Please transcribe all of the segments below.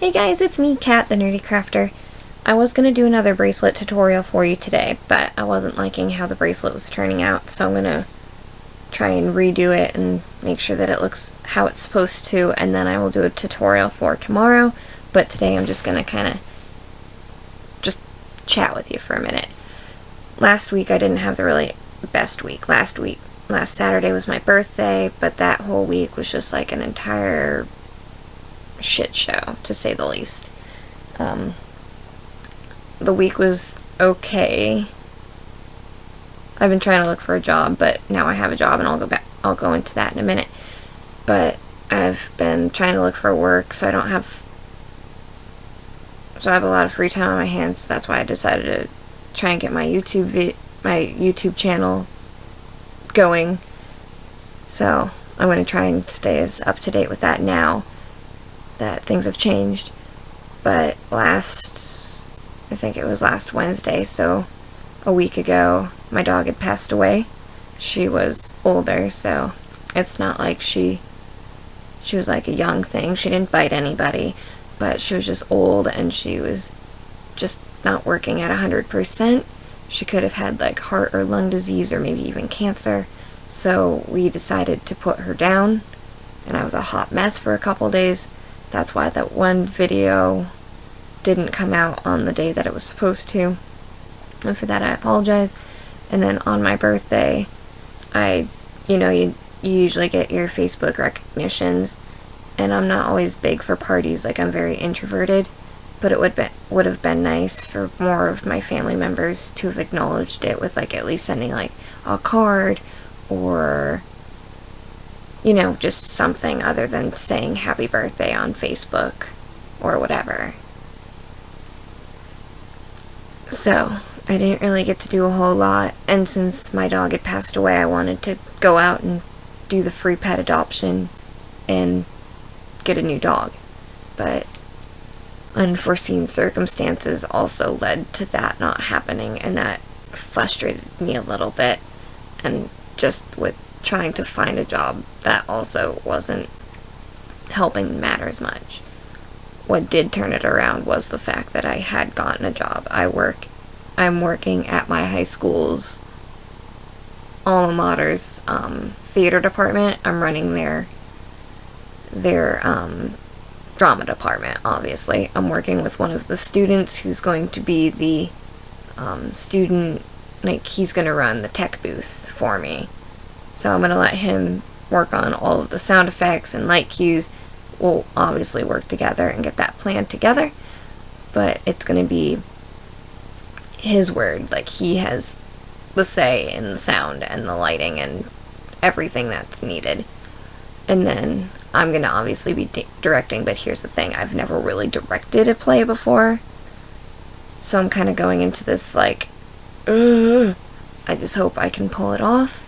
Hey guys, it's me, Kat, the Nerdy Crafter. I was going to do another bracelet tutorial for you today, but I wasn't liking how the bracelet was turning out, so I'm going to try and redo it and make sure that it looks how it's supposed to, and then I will do a tutorial for tomorrow, but today I'm just going to kind of just chat with you for a minute. Last week I didn't have the really best week. Last Saturday was my birthday, but that whole week was just like an entire shit show, to say the least. The week was okay. I've been trying to look for a job, but now I have a job, and I'll go into that in a minute. But I've been trying to look for work, so I have a lot of free time on my hands. So that's why I decided to try and get my YouTube channel going. So I'm going to try and stay as up to date with that now that things have changed. But I think it was last Wednesday, so a week ago, my dog had passed away. She was older, so it's not like she was like a young thing. She didn't bite anybody, but she was just old, and she was just not working at 100%. She could have had like heart or lung disease, or maybe even cancer. So we decided to put her down, and I was a hot mess for a couple days. That's why that one video didn't come out on the day that it was supposed to. And for that I apologize. And then on my birthday, you usually get your Facebook recognitions, and I'm not always big for parties. Like, I'm very introverted, but it would have been nice for more of my family members to have acknowledged it with like at least sending like a card, or just something other than saying happy birthday on Facebook or whatever. So I didn't really get to do a whole lot, and since my dog had passed away, I wanted to go out and do the free pet adoption and get a new dog. But unforeseen circumstances also led to that not happening, and that frustrated me a little bit. And just with trying to find a job, that also wasn't helping matters much. What did turn it around was the fact that I had gotten a job. I'm working at my high school's alma mater's theater department. I'm running their drama department, obviously. I'm working with one of the students who's going to be the student, like, he's going to run the tech booth for me. So I'm going to let him work on all of the sound effects and light cues. We'll obviously work together and get that plan together, but it's going to be his word. Like, he has the say in the sound and the lighting and everything that's needed. And then I'm going to obviously be directing, but here's the thing, I've never really directed a play before. So I'm kind of going into this like, I just hope I can pull it off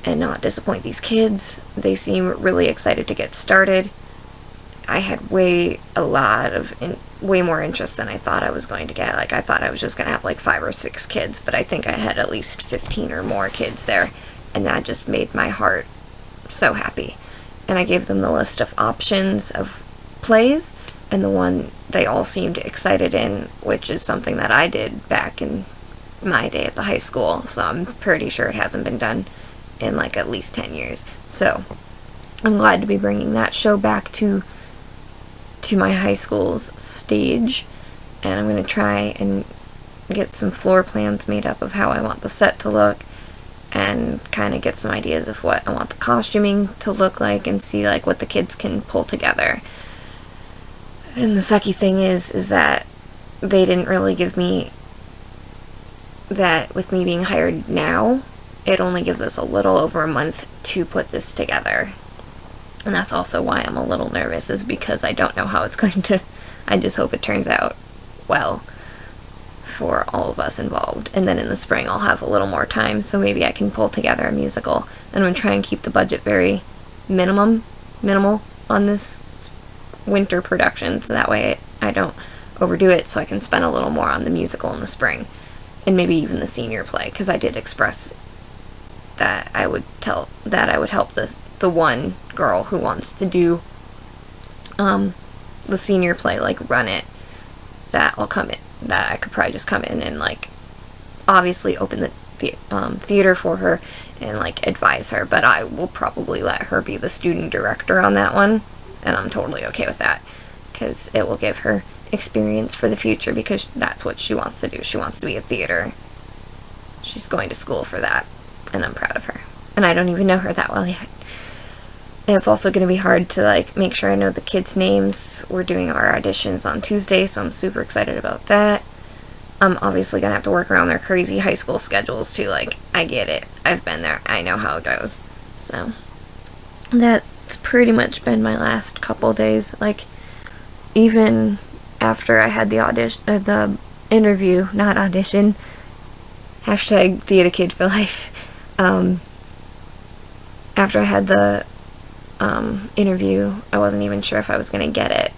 and not disappoint these kids. They seem really excited to get started. I had way more interest than I thought I was going to get. Like, I thought I was just going to have like 5 or 6 kids, but I think I had at least 15 or more kids there, and that just made my heart so happy. And I gave them the list of options of plays, and the one they all seemed excited in, which is something that I did back in my day at the high school, so I'm pretty sure it hasn't been done in like at least 10 years. So I'm glad to be bringing that show back to my high school's stage, and I'm going to try and get some floor plans made up of how I want the set to look, and kind of get some ideas of what I want the costuming to look like, and see like what the kids can pull together. And the sucky thing is that they didn't really give me that. With me being hired now, it only gives us a little over a month to put this together. And that's also why I'm a little nervous, is because I don't know how it's going to. I just hope it turns out well for all of us involved. And then in the spring I'll have a little more time, so maybe I can pull together a musical. And I'm going to try and keep the budget very minimal on this winter production, so that way I don't overdo it, so I can spend a little more on the musical in the spring. And maybe even the senior play, because I did express that I would help the one girl who wants to do the senior play, like, run it, that I'll come in, that I could probably just come in and, like, obviously open the theater for her and, like, advise her, but I will probably let her be the student director on that one, and I'm totally okay with that, because it will give her experience for the future, because that's what she wants to do. She wants to be a theater. She's going to school for that, and I'm proud of her. And I don't even know her that well yet. And it's also going to be hard to, like, make sure I know the kids' names. We're doing our auditions on Tuesday, so I'm super excited about that. I'm obviously going to have to work around their crazy high school schedules, too. Like, I get it. I've been there. I know how it goes. So, that's pretty much been my last couple days. Like, even after I had the the interview, not audition, hashtag theater kid for life, after I had the interview, I wasn't even sure if I was going to get it,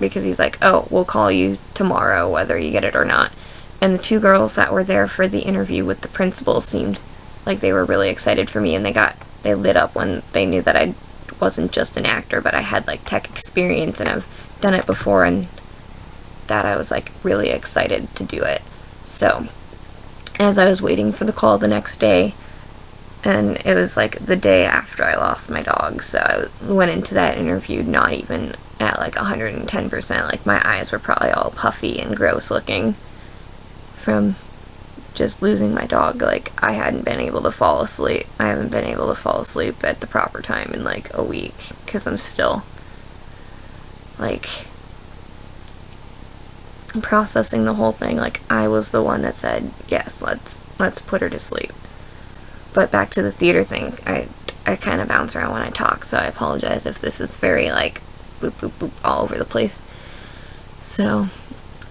because he's like, oh, we'll call you tomorrow whether you get it or not. And the two girls that were there for the interview with the principal seemed like they were really excited for me, and they lit up when they knew that I wasn't just an actor, but I had, like, tech experience and I've done it before, and that I was, like, really excited to do it. So as I was waiting for the call the next day, and it was, like, the day after I lost my dog, so I went into that interview not even at, like, 110%. Like, my eyes were probably all puffy and gross looking from just losing my dog. Like, I hadn't been able to fall asleep. I haven't been able to fall asleep at the proper time in, like, a week, because I'm still, like, processing the whole thing. Like, I was the one that said, yes, let's put her to sleep. But back to the theater thing, I kind of bounce around when I talk, so I apologize if this is very, like, boop, boop, boop, all over the place. So,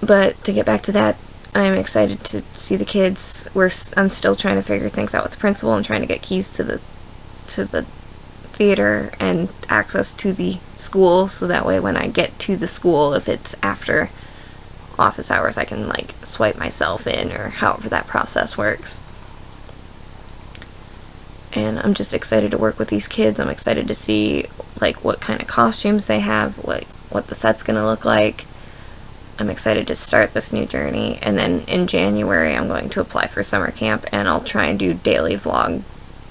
but to get back to that, I'm excited to see the kids. I'm still trying to figure things out with the principal and trying to get keys to the theater and access to the school, so that way when I get to the school, if it's after office hours, I can, like, swipe myself in, or however that process works. And I'm just excited to work with these kids. I'm excited to see, like, what kind of costumes they have, what the set's gonna look like. I'm excited to start this new journey. And then in January, I'm going to apply for summer camp, and I'll try and do daily vlog,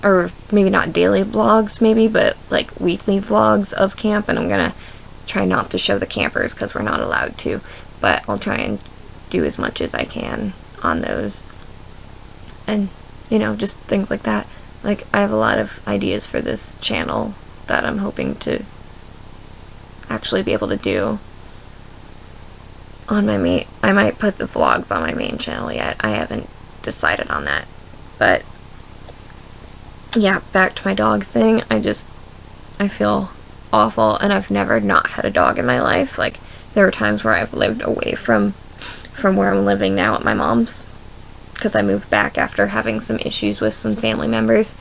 or maybe not daily vlogs, maybe, but, like, weekly vlogs of camp. And I'm gonna try not to show the campers, because we're not allowed to, but I'll try and do as much as I can on those. And, you know, just things like that. Like, I have a lot of ideas for this channel that I'm hoping to actually be able to do on my main. I might put the vlogs on my main channel yet. I haven't decided on that. But, yeah, back to my dog thing. I feel awful, and I've never not had a dog in my life. Like, there were times where I've lived away from where I'm living now at my mom's, because I moved back after having some issues with some family members,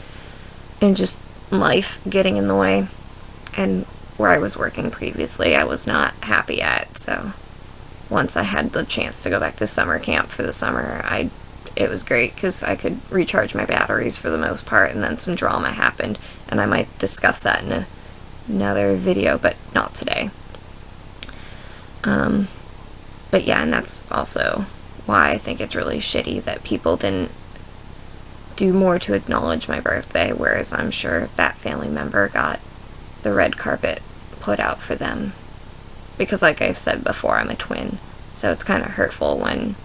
and just life getting in the way. And where I was working previously, I was not happy at. So once I had the chance to go back to summer camp for the summer, it was great, because I could recharge my batteries for the most part. And then some drama happened, and I might discuss that in another video, but not today. But yeah, and that's also why I think it's really shitty that people didn't do more to acknowledge my birthday, whereas I'm sure that family member got the red carpet put out for them. Because, like I've said before, I'm a twin, so it's kind of hurtful when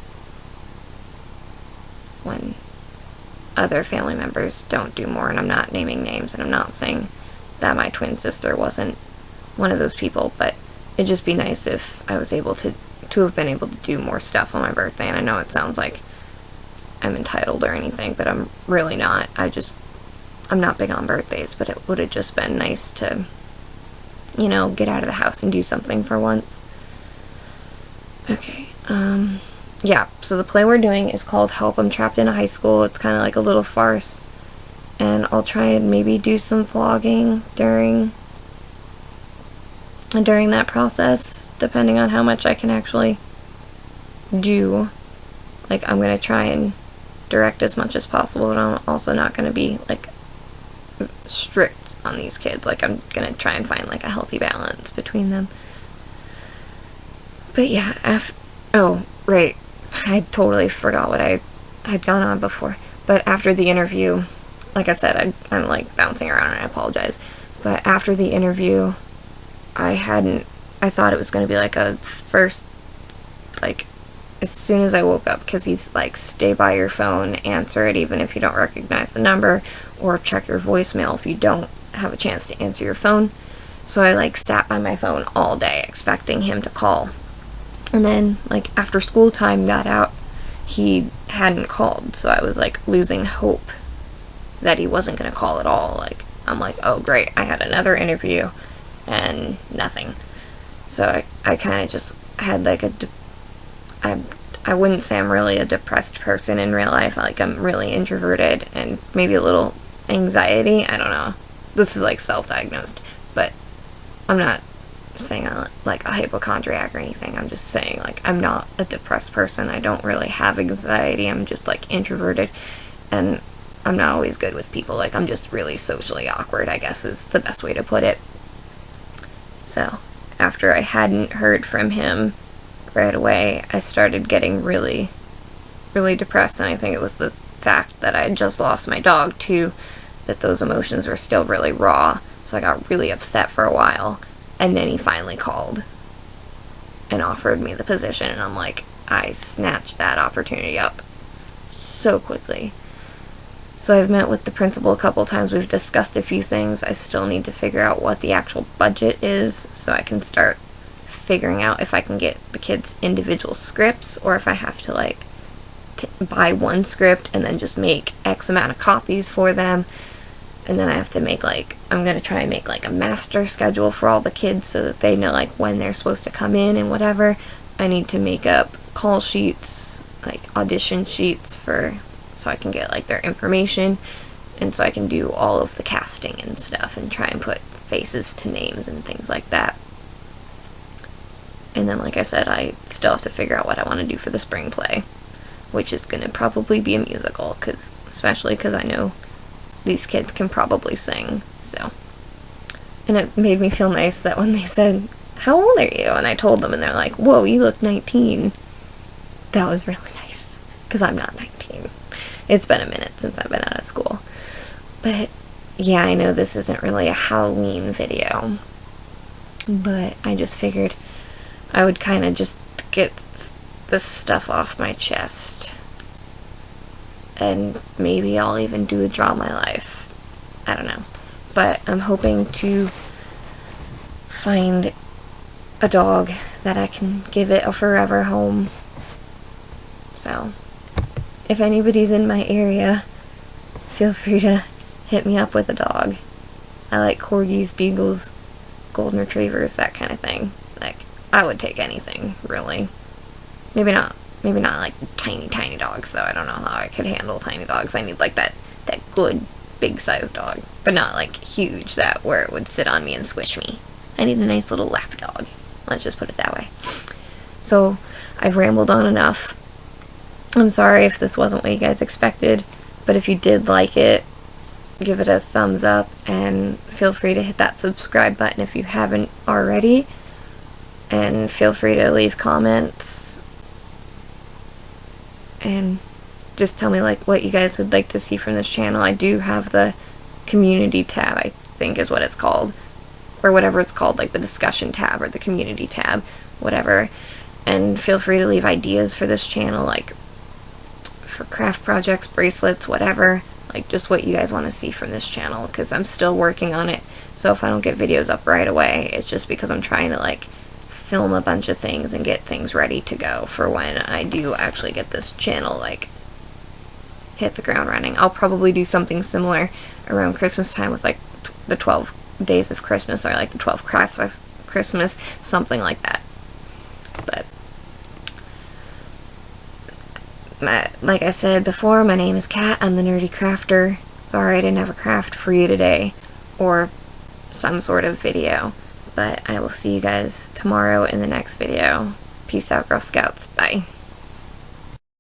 other family members don't do more. And I'm not naming names, and I'm not saying that my twin sister wasn't one of those people, but it'd just be nice if I was able to have been able to do more stuff on my birthday. And I know it sounds like I'm entitled or anything, but I'm really not. I'm not big on birthdays, but it would have just been nice to, you know, get out of the house and do something for once. Okay, yeah, so the play we're doing is called Help, I'm Trapped in a High School. It's kind of like a little farce, and I'll try and maybe do some vlogging during that process, depending on how much I can actually do. Like, I'm going to try and direct as much as possible, but I'm also not going to be, like, strict on these kids. Like, I'm going to try and find, like, a healthy balance between them. But yeah, oh, right. I totally forgot what I had gone on before. But after the interview, like I said, I'm like bouncing around and I apologize. But after the interview, I thought it was going to be like a first, like, as soon as I woke up, because he's like, stay by your phone, answer it even if you don't recognize the number, or check your voicemail if you don't have a chance to answer your phone. So I like sat by my phone all day expecting him to call. And then like after school time got out, he hadn't called, so I was like losing hope that he wasn't going to call at all. Like, I'm like, oh great, I had another interview and nothing. So I kind of just had like I wouldn't say I'm really a depressed person in real life. Like, I'm really introverted and maybe a little anxiety. I don't know. This is like self-diagnosed, but I'm not saying I'm like a hypochondriac or anything. I'm just saying like I'm not a depressed person. I don't really have anxiety. I'm just like introverted, and I'm not always good with people. Like, I'm just really socially awkward, I guess is the best way to put it. So after I hadn't heard from him right away, I started getting really, really depressed, and I think it was the fact that I had just lost my dog too, that those emotions were still really raw. So I got really upset for a while, and then he finally called and offered me the position, and I'm like, I snatched that opportunity up so quickly. So I've met with the principal a couple times. We've discussed a few things. I still need to figure out what the actual budget is so I can start figuring out if I can get the kids individual scripts, or if I have to like buy one script and then just make X amount of copies for them. And then I have to make like, I'm going to try and make like a master schedule for all the kids so that they know like when they're supposed to come in and whatever. I need to make up call sheets, like audition sheets so I can get like their information, and so I can do all of the casting and stuff and try and put faces to names and things like that. And then, like I said, I still have to figure out what I want to do for the spring play, which is going to probably be a musical, especially because I know these kids can probably sing. So, and it made me feel nice that when they said, how old are you? And I told them, and they're like, whoa, you look 19. That was really nice, because I'm not 19. It's been a minute since I've been out of school. But yeah, I know this isn't really a Halloween video, but I just figured I would kind of just get this stuff off my chest, and maybe I'll even do a Draw My Life. I don't know. But I'm hoping to find a dog that I can give it a forever home. So, if anybody's in my area, feel free to hit me up with a dog. I like corgis, beagles, golden retrievers, that kind of thing. Like, I would take anything, really. Maybe not like tiny dogs, though. I don't know how I could handle tiny dogs. I need like that good big sized dog, but not like huge, that where it would sit on me and squish me. I need a nice little lap dog. Let's just put it that way. So I've rambled on enough. I'm sorry if this wasn't what you guys expected, but if you did like it, give it a thumbs up, and feel free to hit that subscribe button if you haven't already, and feel free to leave comments and just tell me like what you guys would like to see from this channel. I do have the community tab, I think is what it's called, or whatever it's called, like the discussion tab or the community tab, whatever. And feel free to leave ideas for this channel, like for craft projects, bracelets, whatever, like just what you guys want to see from this channel, because I'm still working on it. So if I don't get videos up right away, it's just because I'm trying to like film a bunch of things and get things ready to go for when I do actually get this channel like hit the ground running. I'll probably do something similar around Christmas time with like the 12 days of Christmas, or like the 12 crafts of Christmas, something like that. But like I said before, my name is Kat. I'm the Nerdy Crafter. Sorry I didn't have a craft for you today, or some sort of video, but I will see you guys tomorrow in the next video. Peace out, Girl Scouts. Bye.